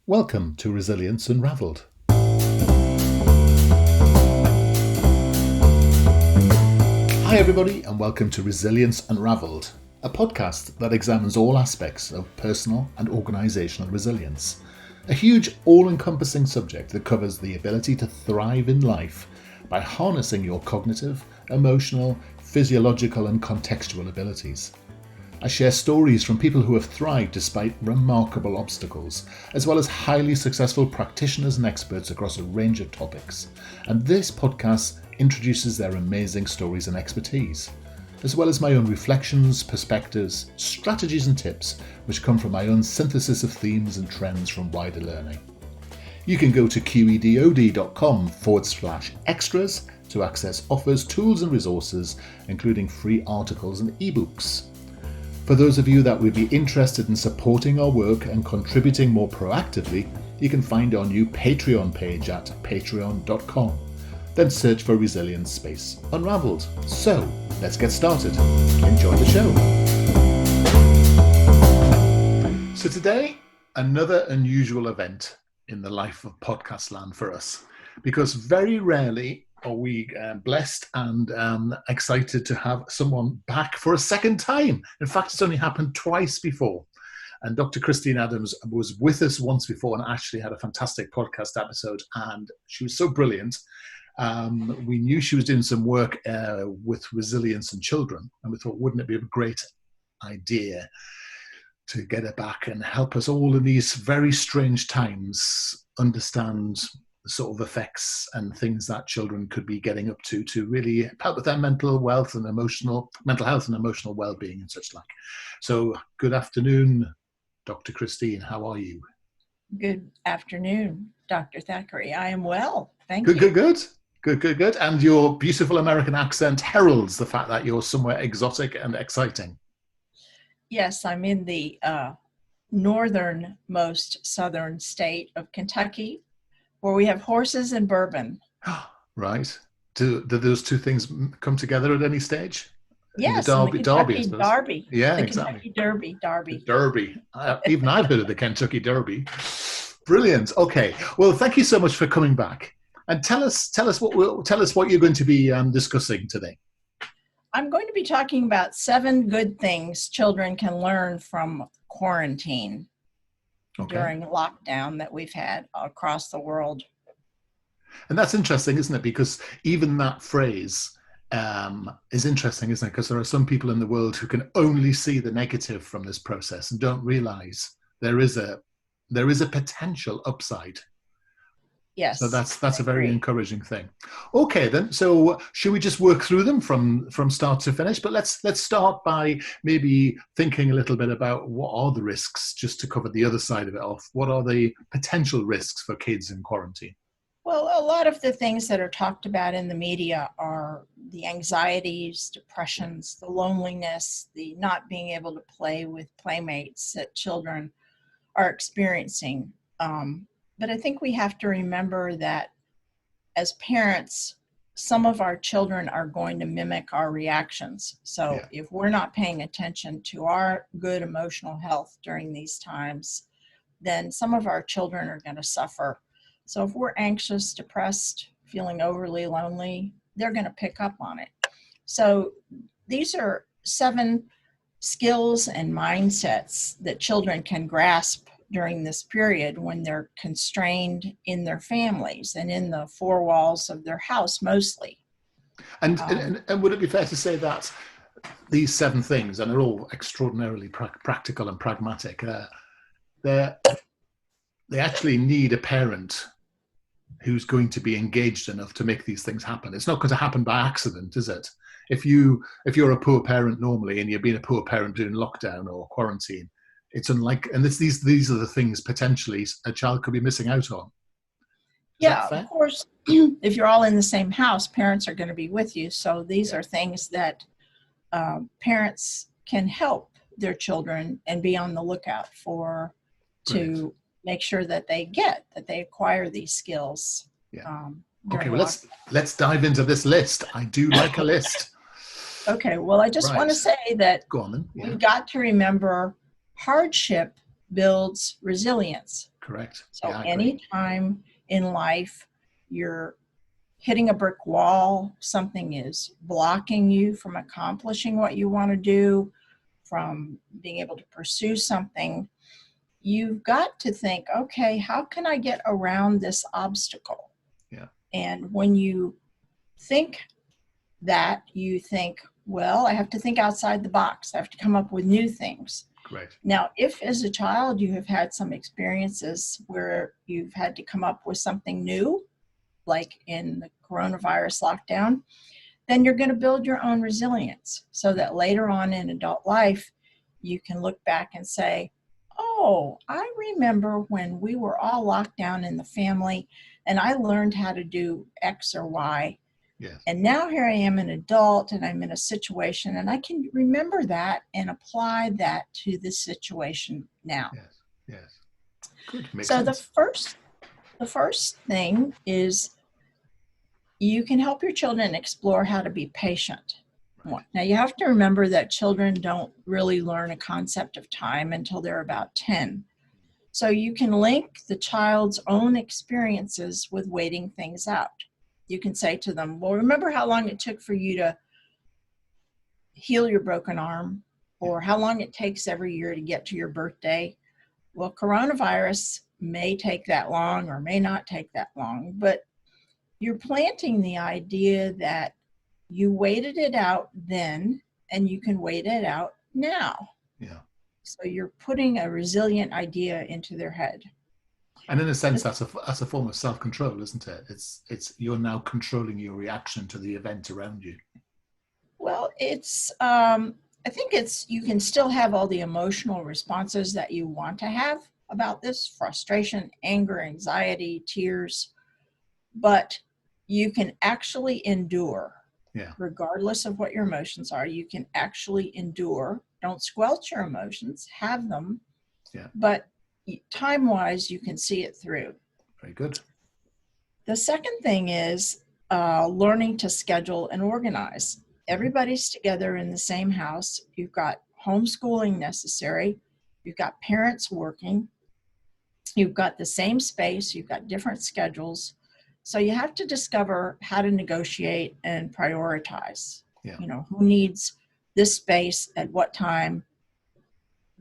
Welcome to Resilience Unravelled. Hi everybody and welcome to Resilience Unravelled, a podcast that examines all aspects of personal and organisational resilience. A huge all-encompassing subject that covers the ability to thrive in life by harnessing your cognitive, emotional, physiological and contextual abilities. I share stories from people who have thrived despite remarkable obstacles, as well as highly successful practitioners and experts across a range of topics. And this podcast introduces their amazing stories and expertise, as well as my own reflections, perspectives, strategies and tips, which come from my own synthesis of themes and trends from wider learning. You can go to qedod.com/extras to access offers, tools and resources, including free articles and ebooks. For those of you that would be interested in supporting our work and contributing more proactively, you can find our new Patreon page at patreon.com. Then search for Resilience Space Unravelled. So, let's get started. Enjoy the show. So today, another unusual event in the life of podcast land for us, because very rarely are we blessed and excited to have someone back for a second time. In fact, it's only happened twice before. And Dr. Christine Adams was with us once before and actually had a fantastic podcast episode. And she was so brilliant. We knew she was doing some work with resilience in children. And we thought, wouldn't it be a great idea to get her back and help us all in these very strange times understand the sort of effects and things that children could be getting up to really help with their mental health and emotional well-being and such like. So good afternoon, Dr. Christine. How are you? Good afternoon, Dr. Thackeray. I am well. Thank you. Good. And your beautiful American accent heralds the fact that you're somewhere exotic and exciting. Yes, I'm in the northernmost southern state of Kentucky, where we have horses and bourbon. Right. Do those two things come together at any stage? Yes, the Derby, Derby. Yeah, the exactly. Kentucky Derby. The Derby. Even I've heard of the Kentucky Derby. Brilliant. Okay. Well, thank you so much for coming back. And tell us what you're going to be discussing today. I'm going to be talking about 7 good things children can learn from quarantine. Okay. During lockdown that we've had across the world. And that's interesting, isn't it? Because even that phrase is interesting, isn't it? Because there are some people in the world who can only see the negative from this process and don't realize there is a potential upside. Yes. So that's a very encouraging thing. Okay, then. So should we just work through them from start to finish? But let's start by maybe thinking a little bit about what are the risks, just to cover the other side of it off. What are the potential risks for kids in quarantine? Well, a lot of the things that are talked about in the media are the anxieties, depressions, the loneliness, the not being able to play with playmates that children are experiencing. But I think we have to remember that as parents, some of our children are going to mimic our reactions. So if we're not paying attention to our good emotional health during these times, then some of our children are going to suffer. So if we're anxious, depressed, feeling overly lonely, they're going to pick up on it. So these are 7 skills and mindsets that children can grasp during this period when they're constrained in their families and in the 4 walls of their house mostly. And would it be fair to say that these 7 things, and they're all extraordinarily practical and pragmatic, they actually need a parent who's going to be engaged enough to make these things happen? It's not going to happen by accident, is it? If you're a poor parent normally and you've been a poor parent during lockdown or quarantine, it's unlike, and these are the things potentially a child could be missing out on. Yeah, of course, if you're all in the same house, parents are going to be with you. So these are things that parents can help their children and be on the lookout for to make sure that they acquire these skills. Yeah. Okay, well, let's dive into this list. I do like a list. Okay, well, I just want to say that Go on, then. Yeah. We've got to remember hardship builds resilience. Correct. So Yeah, I agree. anytime in life you're hitting a brick wall, something is blocking you from accomplishing what you want to do, from being able to pursue something, you've got to think, okay, how can I get around this obstacle? Yeah. And when you think that, you think, well, I have to think outside the box. I have to come up with new things. Great. Now, if as a child you have had some experiences where you've had to come up with something new, like in the coronavirus lockdown, then you're going to build your own resilience so that later on in adult life, you can look back and say, oh, I remember when we were all locked down in the family and I learned how to do X or Y. Yes. And now here I am an adult and I'm in a situation and I can remember that and apply that to this situation now. Yes. Yes. Good. Makes So sense. the first thing is you can help your children explore how to be patient. Right. Now you have to remember that children don't really learn a concept of time until they're about 10. So you can link the child's own experiences with waiting things out. You can say to them, well, remember how long it took for you to heal your broken arm, or how long it takes every year to get to your birthday? Well, coronavirus may take that long or may not take that long, but you're planting the idea that you waited it out then and you can wait it out now. Yeah. So you're putting a resilient idea into their head. And in a sense, that's a form of self-control, isn't it? It's you're now controlling your reaction to the event around you. Well, I think you can still have all the emotional responses that you want to have about this: frustration, anger, anxiety, tears, but you can actually endure. Yeah. Regardless of what your emotions are, you can actually endure. Don't squelch your emotions, have them. Yeah. But time-wise, you can see it through. Very good. The second thing is learning to schedule and organize. Everybody's together in the same house. You've got homeschooling necessary. You've got parents working. You've got the same space. You've got different schedules. So you have to discover how to negotiate and prioritize. Yeah. You know, who needs this space at what time?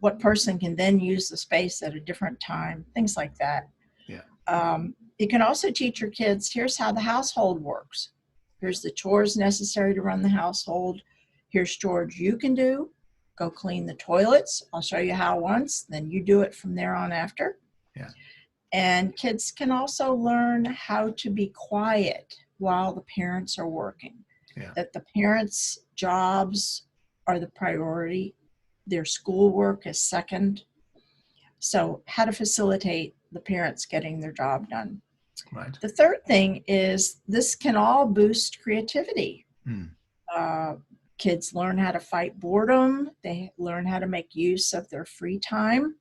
What person can then use the space at a different time? Things like that. Yeah. You can also teach your kids, here's how the household works. Here's the chores necessary to run the household. Here's chores you can do. Go clean the toilets. I'll show you how once, then you do it from there on after. Yeah. And kids can also learn how to be quiet while the parents are working. Yeah. That the parents' jobs are the priority. Their schoolwork is second. So how to facilitate the parents getting their job done. Right. The third thing is this can all boost creativity. Kids learn how to fight boredom. They learn how to make use of their free time.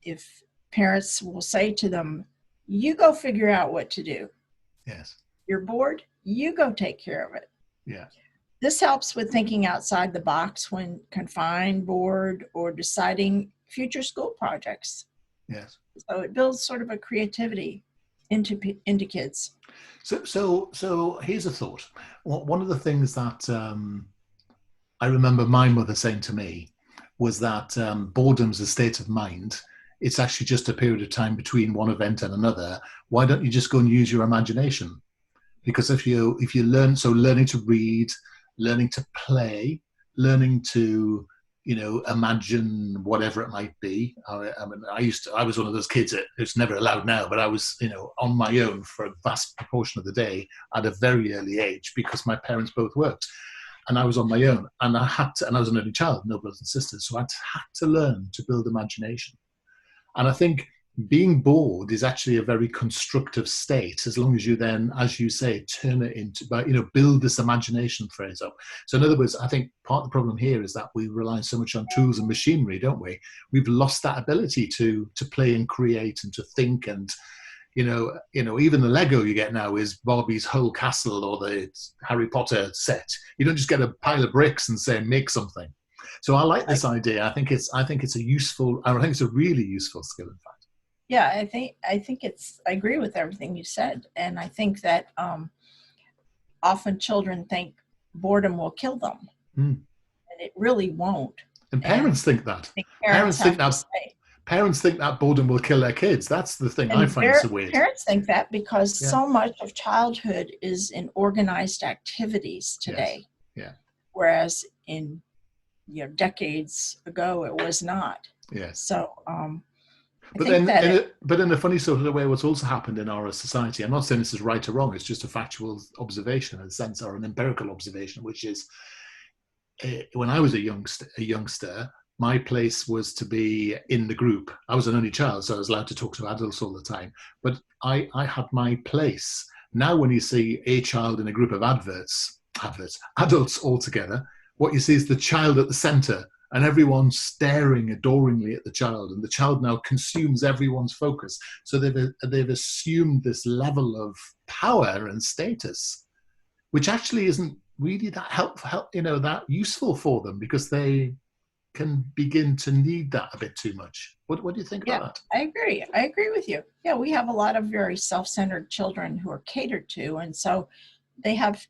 If parents will say to them, you go figure out what to do. Yes. You're bored, you go take care of it. Yeah. This helps with thinking outside the box when confined, bored, or deciding future school projects. Yes. So it builds sort of a creativity into kids. So here's a thought. One of the things that I remember my mother saying to me was that boredom's a state of mind. It's actually just a period of time between one event and another. Why don't you just go and use your imagination? Because if you learning to read, learning to play, learning to imagine whatever it might be. I was one of those kids who's never allowed now, but I was, on my own for a vast proportion of the day at a very early age because my parents both worked. And I was on my own, and I was an only child, no brothers and sisters. So I had to learn to build imagination. And I think being bored is actually a very constructive state, as long as you then, as you say, turn it into, build this imagination phrase up. So in other words, I think part of the problem here is that we rely so much on tools and machinery, don't we? We've lost that ability to play and create and to think. And, even the Lego you get now is Barbie's whole castle or the Harry Potter set. You don't just get a pile of bricks and say, make something. So I like this idea. I think it's a really useful skill, in fact. Yeah, I agree with everything you said. And I think that often children think boredom will kill them, Mm. and it really won't. And And parents think that. I think parents Parents think have to that. say, Parents think that boredom will kill their kids. That's the thing I and find so weird. parents think that because Yeah. so much of childhood is in organized activities Yes. today, Yeah. whereas in decades ago it was not. Yes. So I But think then, that but in a funny sort of way, what's also happened in our society, I'm not saying this is right or wrong, it's just a factual observation, in a sense, or an empirical observation, which is when I was a youngster, my place was to be in the group. I was an only child, so I was allowed to talk to adults all the time. But I had my place. Now, when you see a child in a group of adults all together, what you see is the child at the center, and everyone staring adoringly at the child, and the child now consumes everyone's focus. So they've assumed this level of power and status, which actually isn't really that that useful for them, because they can begin to need that a bit too much. What do you think yeah, about that? I agree with you. Yeah, we have a lot of very self-centered children who are catered to, and so they have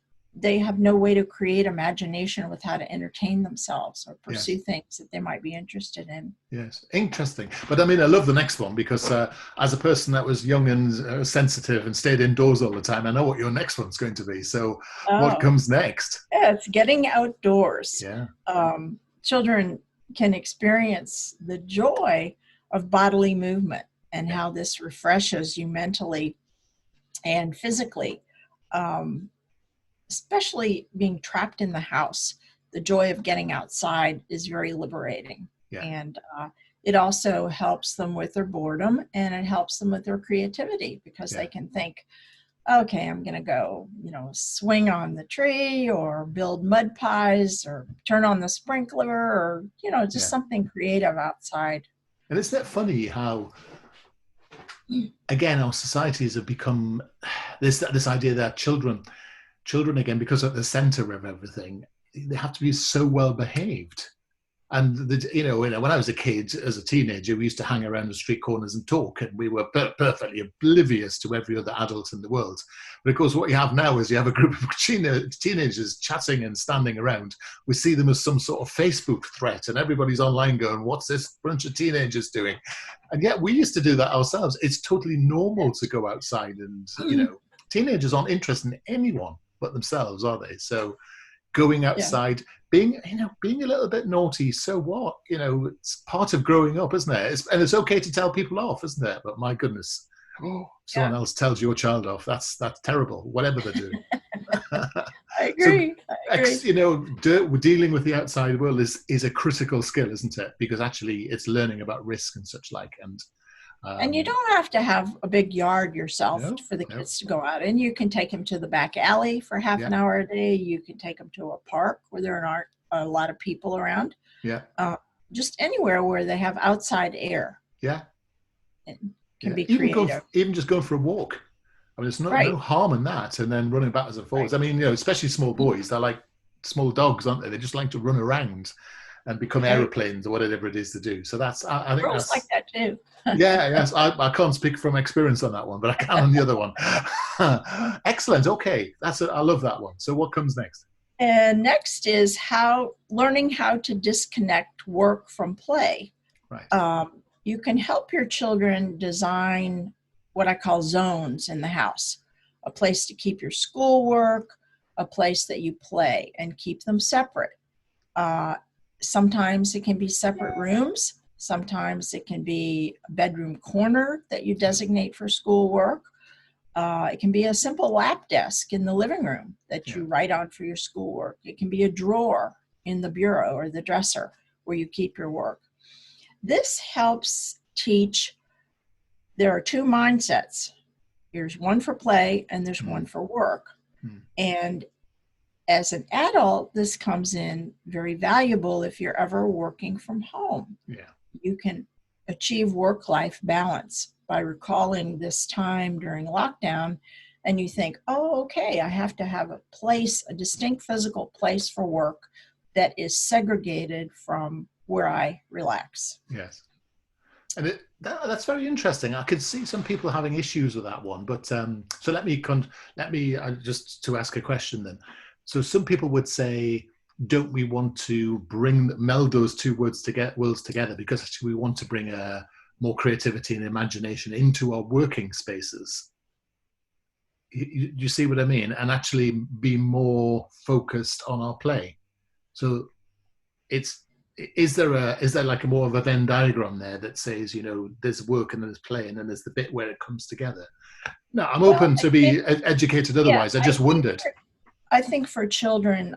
no way to create imagination with how to entertain themselves or pursue Yes. things that they might be interested in. Yes, interesting. But I mean, I love the next one, because as a person that was young and sensitive and stayed indoors all the time, I know what your next one's going to be. So what Oh, comes next? yeah, it's getting outdoors. Yeah. Children can experience the joy of bodily movement and Yeah. how this refreshes you mentally and physically. Especially being trapped in the house, the joy of getting outside is very liberating. Yeah. And it also helps them with their boredom, and it helps them with their creativity, because Yeah. they can think, okay, I'm going to go, swing on the tree or build mud pies or turn on the sprinkler or, just Yeah. something creative outside. And isn't it funny how, again, our societies have become this idea that children again, because at the center of everything, they have to be so well behaved. And when I was a kid, as a teenager, we used to hang around the street corners and talk, and we were perfectly oblivious to every other adult in the world. But of course, what you have now is you have a group of teenagers chatting and standing around. We see them as some sort of Facebook threat, and everybody's online going, "What's this bunch of teenagers doing?" And yet, we used to do that ourselves. It's totally normal to go outside, and teenagers aren't interested in anyone but themselves, are they? So going outside, being a little bit naughty, so what? It's part of growing up, isn't it? And it's okay to tell people off, isn't it? But my goodness, someone else tells your child off, that's terrible, whatever they're doing. I agree. Dealing with the outside world is a critical skill, isn't it? Because actually it's learning about risk and such like. And you don't have to have a big yard yourself for the kids to go out in. You can take them to the back alley for half an hour a day. You can take them to a park where there aren't a lot of people around. Yeah. Just anywhere where they have outside air. Yeah. It can be creative. Even just going for a walk. I mean, there's no harm in that. And then running backwards and forwards. Right. I mean, especially small boys, they're like small dogs, aren't they? They just like to run around and become aeroplanes or whatever it is to do. So I think girls that's like that too. Yes. I can't speak from experience on that one, but I can on the other one. Excellent. Okay. I love that one. So what comes next? And next is learning how to disconnect work from play. Right. You can help your children design what I call zones in the house, a place to keep your schoolwork, a place that you play, and keep them separate. Sometimes it can be separate rooms. Sometimes it can be a bedroom corner that you designate for schoolwork. It can be a simple lap desk in the living room that you write on for your schoolwork. It can be a drawer in the bureau or the dresser where you keep your work. This helps teach. There are two mindsets. There's one for play and there's one for work. And as an adult, this comes in very valuable if you're ever working from home. Yeah. You can achieve work-life balance by recalling this time during lockdown, and you think, oh, okay, I have to have a distinct physical place for work that is segregated from where I relax. Yes. And that's very interesting. I could see some people having issues with that one, but so let me just to ask a question then. So some people would say, don't we want to meld those two worlds together because actually we want to bring more creativity and imagination into our working spaces? You see what I mean? And actually be more focused on our play. So is there like a more of a Venn diagram there that says, there's work and there's play and then there's the bit where it comes together? No, I'm open to be educated otherwise. I just wondered. I think for children,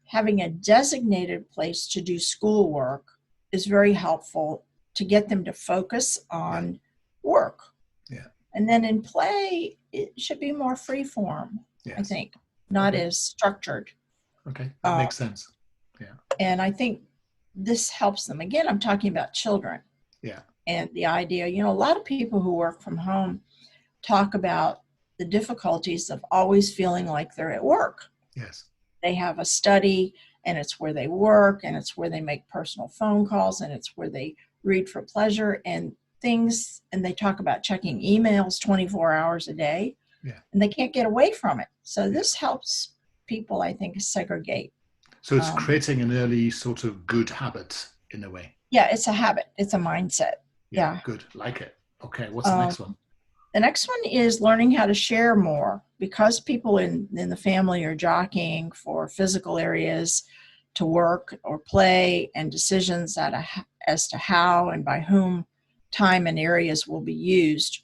having a designated place to do schoolwork is very helpful to get them to focus on work. Yeah. And then in play, it should be more free form, yes. I think, not as structured. Okay, that makes sense. Yeah. And I think this helps them. Again, I'm talking about children. Yeah. And the idea, a lot of people who work from home talk about the difficulties of always feeling like they're at work. Yes. They have a study, and it's where they work, and it's where they make personal phone calls, and it's where they read for pleasure and things, and they talk about checking emails 24 hours a day, and they can't get away from it. So this helps people, I think, segregate. So it's creating an early sort of good habit in a way. Yeah, it's a habit. It's a mindset. Yeah. Good. Like it. Okay, what's the next one? The next one is learning how to share more, because people in the family are jockeying for physical areas to work or play and decisions as to how and by whom time and areas will be used.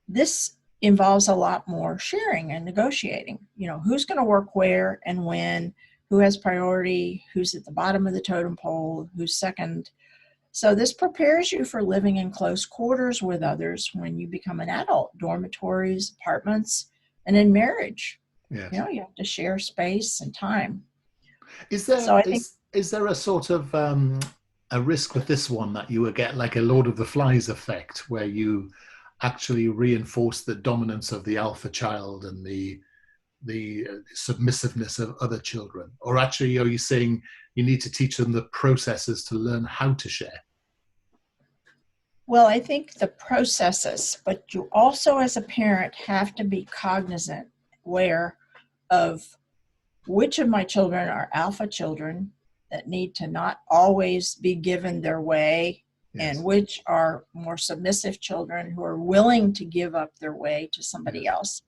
This involves a lot more sharing and negotiating. Who's going to work where and when, who has priority, who's at the bottom of the totem pole, who's second. So this prepares you for living in close quarters with others when you become an adult, dormitories, apartments, and in marriage. Yes. You have to share space and time. Is there a sort of a risk with this one that you will get like a Lord of the Flies effect, where you actually reinforce the dominance of the alpha child and the submissiveness of other children? Or actually, are you saying you need to teach them the processes to learn how to share? Well, I think the processes, but you also as a parent have to be cognizant, aware of which of my children are alpha children that need to not always be given their way, and which are more submissive children who are willing to give up their way to somebody else.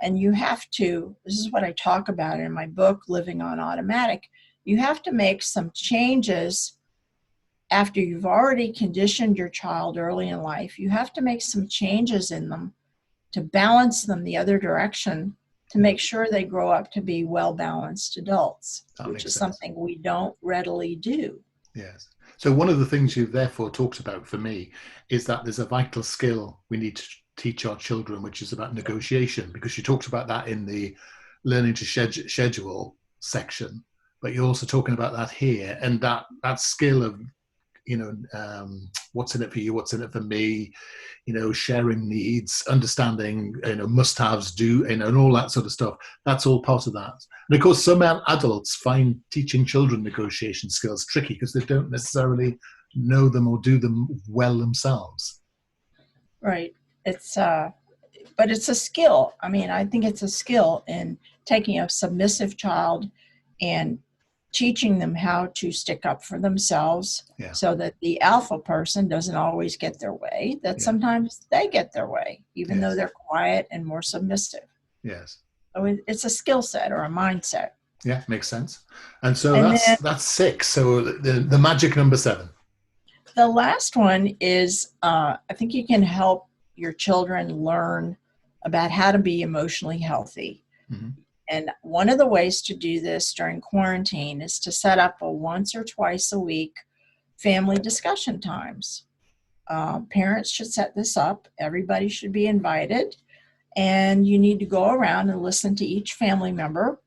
And you have to, this is what I talk about in my book, Living on Automatic, you have to make some changes after you've already conditioned your child early in life. You have to make some changes in them to balance them the other direction, to make sure they grow up to be well-balanced adults, which is something we don't readily do. Yes. So one of the things you've therefore talked about for me is that there's a vital skill we need to teach our children, which is about negotiation, because you talked about that in the learning to schedule section, but you're also talking about that here, and that skill of, what's in it for you, what's in it for me, sharing needs, understanding, must-haves, and all that sort of stuff. That's all part of that. And of course, some adults find teaching children negotiation skills tricky because they don't necessarily know them or do them well themselves. Right. But it's a skill. I mean, I think it's a skill in taking a submissive child and teaching them how to stick up for themselves, so that the alpha person doesn't always get their way, that sometimes they get their way, even though they're quiet and more submissive. Yes. So it's a skill set or a mindset. Yeah, makes sense. And so that's 6. So the magic number 7. The last one is, I think you can help your children learn about how to be emotionally healthy. Mm-hmm. And one of the ways to do this during quarantine is to set up a once or twice a week family discussion times. Parents should set this up. Everybody should be invited. And you need to go around and listen to each family member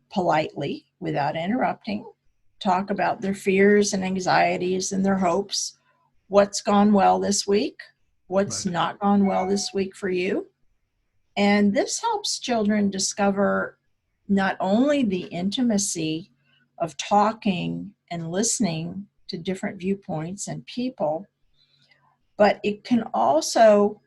politely, without interrupting, talk about their fears and anxieties and their hopes, what's gone well this week, what's not gone well this week for you. And this helps children discover not only the intimacy of talking and listening to different viewpoints and people, but it can also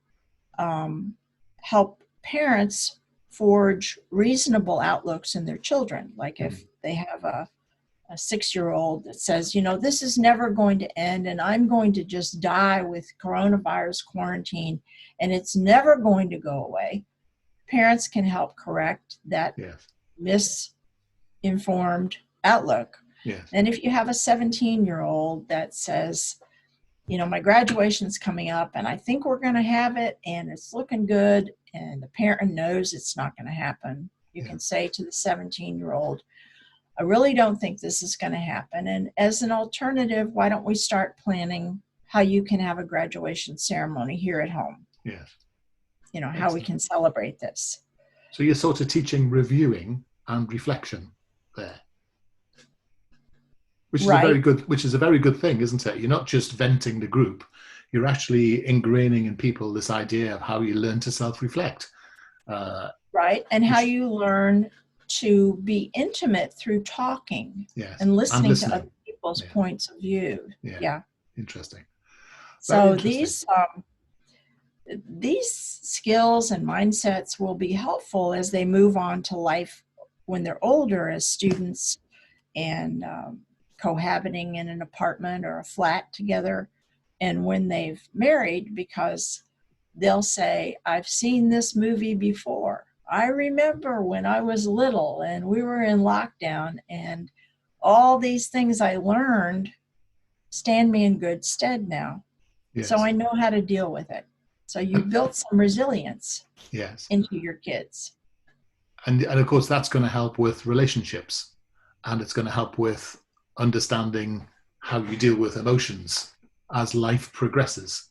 help parents forge reasonable outlooks in their children. Like if they have a 6-year-old that says, this is never going to end and I'm going to just die with coronavirus quarantine and it's never going to go away. Parents can help correct that misinformed outlook. Yes. And if you have a 17-year-old that says, my graduation's coming up and I think we're going to have it and it's looking good and the parent knows it's not going to happen, you can say to the 17-year-old, I really don't think this is going to happen. And as an alternative, why don't we start planning how you can have a graduation ceremony here at home? Yes. How we can celebrate this. So you're sort of teaching reviewing and reflection there. Which is a very good thing, isn't it? You're not just venting the group. You're actually ingraining in people this idea of how you learn to self-reflect. Right. And how you learn to be intimate through talking and listening to other people's points of view. Yeah. Interesting. So these skills and mindsets will be helpful as they move on to life when they're older as students and cohabiting in an apartment or a flat together, and when they've married, because they'll say, I've seen this movie before. I remember when I was little and we were in lockdown and all these things I learned stand me in good stead now. Yes. So I know how to deal with it. So you built some resilience into your kids. And of course, that's going to help with relationships, and it's going to help with understanding how you deal with emotions as life progresses.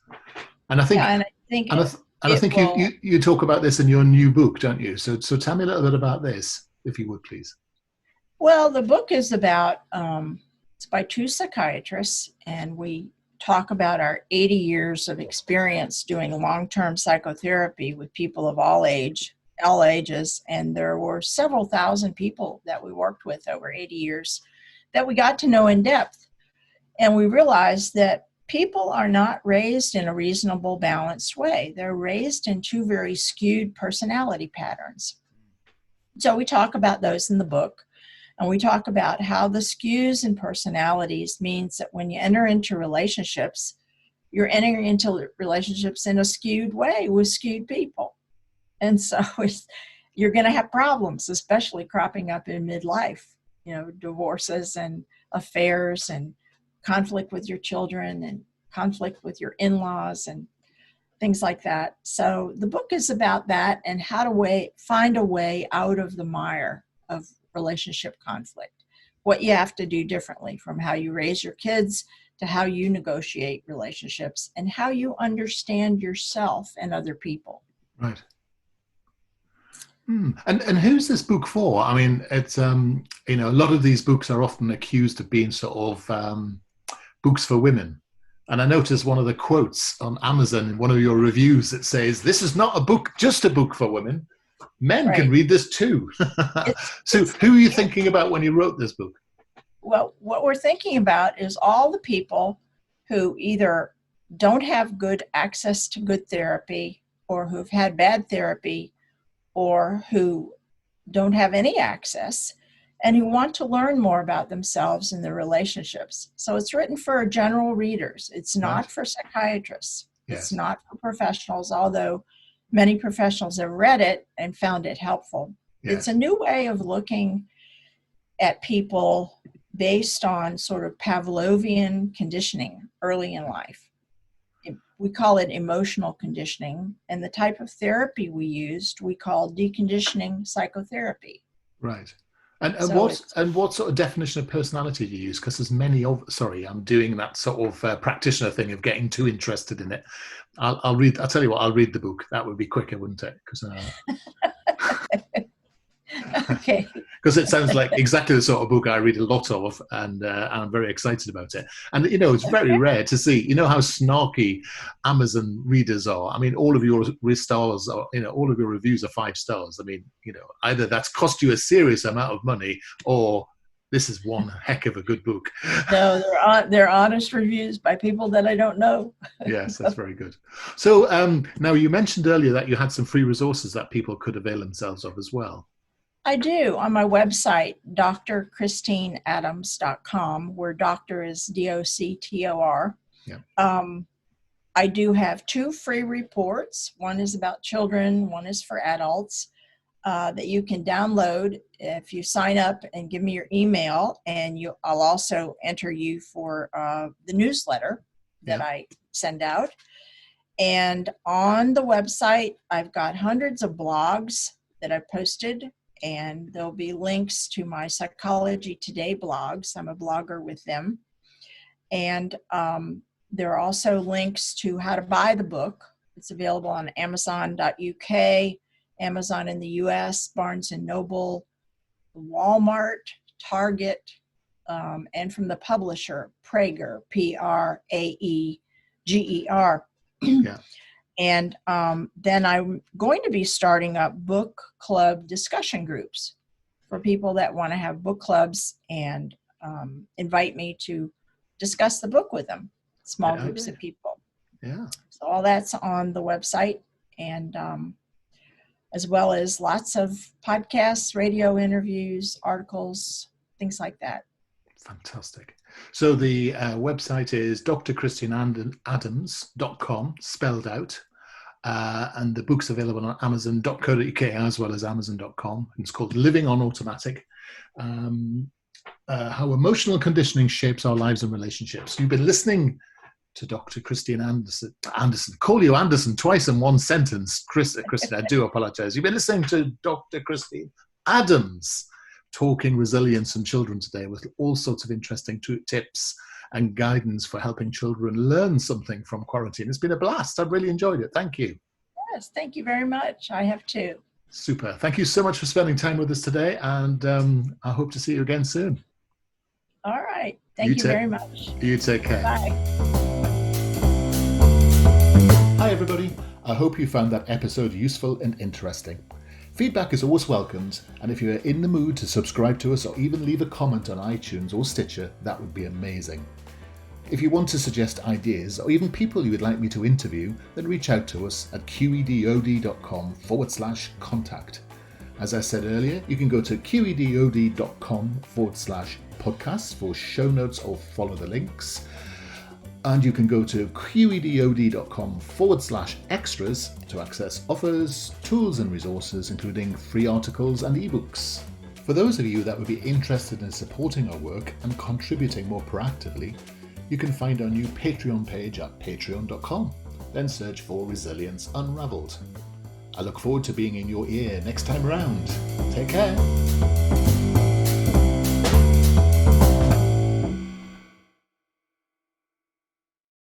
And I think, I think you talk about this in your new book, don't you? So tell me a little bit about this, if you would, please. Well, the book is about, it's by 2 psychiatrists, and we talk about our 80 years of experience doing long-term psychotherapy with people of all ages. And there were several thousand people that we worked with over 80 years that we got to know in depth. And we realized that people are not raised in a reasonable, balanced way. They're raised in 2 very skewed personality patterns. So we talk about those in the book, and we talk about how the skews in personalities means that when you enter into relationships, you're entering into relationships in a skewed way with skewed people. And so you're going to have problems, especially cropping up in midlife, divorces and affairs and conflict with your children and conflict with your in-laws and things like that. So the book is about that and how to find a way out of the mire of relationship conflict, what you have to do differently from how you raise your kids to how you negotiate relationships and how you understand yourself and other people. Right. And who's this book for? I mean, it's, a lot of these books are often accused of being sort of books for women. And I noticed one of the quotes on Amazon in one of your reviews that says, this is not a book, just a book for women. Men can read this too. So who are you thinking about when you wrote this book? Well, what we're thinking about is all the people who either don't have good access to good therapy or who've had bad therapy or who don't have any access and who want to learn more about themselves and their relationships. So it's written for general readers. It's not for psychiatrists. Yes. It's not for professionals, although many professionals have read it and found it helpful. Yes. It's a new way of looking at people based on sort of Pavlovian conditioning early in life. We call it emotional conditioning, and the type of therapy we used, we call deconditioning psychotherapy. Right. And what sort of definition of personality do you use? Because there's many I'm doing that sort of practitioner thing of getting too interested in it. I'll tell you what, I'll read the book. That would be quicker, wouldn't it? Okay. Because it sounds like exactly the sort of book I read a lot of, and I'm very excited about it. And, it's very rare to see, how snarky Amazon readers are. I mean, all of your stars, all of your reviews are 5 stars. I mean, either that's cost you a serious amount of money or this is one heck of a good book. No, they're honest reviews by people that I don't know. Yes, that's very good. So now you mentioned earlier that you had some free resources that people could avail themselves of as well. I do on my website, drchristineadams.com, where doctor is DOCTOR. Yeah. I do have 2 free reports. One is about children, one is for adults, that you can download if you sign up and give me your email, and I'll also enter you for the newsletter that I send out. And on the website, I've got hundreds of blogs that I've posted, and there'll be links to my Psychology Today blogs. I'm a blogger with them. And there are also links to how to buy the book. It's available on Amazon.uk, Amazon in the US, Barnes & Noble, Walmart, Target, and from the publisher, Praeger, Praeger. Yeah. And then I'm going to be starting up book club discussion groups for people that want to have book clubs and invite me to discuss the book with them, small groups of people. Yeah. So all that's on the website, and as well as lots of podcasts, radio interviews, articles, things like that. Fantastic. So the website is drchristineadams.com, spelled out. And the book's available on amazon.co.uk as well as amazon.com. It's called Living on Automatic, How Emotional Conditioning Shapes Our Lives and Relationships. You've been listening to Dr. Christine Anderson. Call you Anderson twice in one sentence. Christine, I do apologize. You've been listening to Dr. Christine Adams talking resilience in children today with all sorts of interesting tips and guidance for helping children learn something from quarantine. It's been a blast. I've really enjoyed it. Thank you. Yes, thank you very much. I have too. Super. Thank you so much for spending time with us today, and I hope to see you again soon. All right. Thank you very much. You take care. Bye. Hi, everybody. I hope you found that episode useful and interesting. Feedback is always welcomed, and if you are in the mood to subscribe to us or even leave a comment on iTunes or Stitcher, that would be amazing. If you want to suggest ideas or even people you would like me to interview, then reach out to us at qedod.com/contact. As I said earlier, you can go to qedod.com/podcasts for show notes or follow the links. And you can go to qedod.com/extras to access offers, tools and resources, including free articles and ebooks. For those of you that would be interested in supporting our work and contributing more proactively, you can find our new Patreon page at patreon.com. Then search for Resilience Unraveled. I look forward to being in your ear next time around. Take care.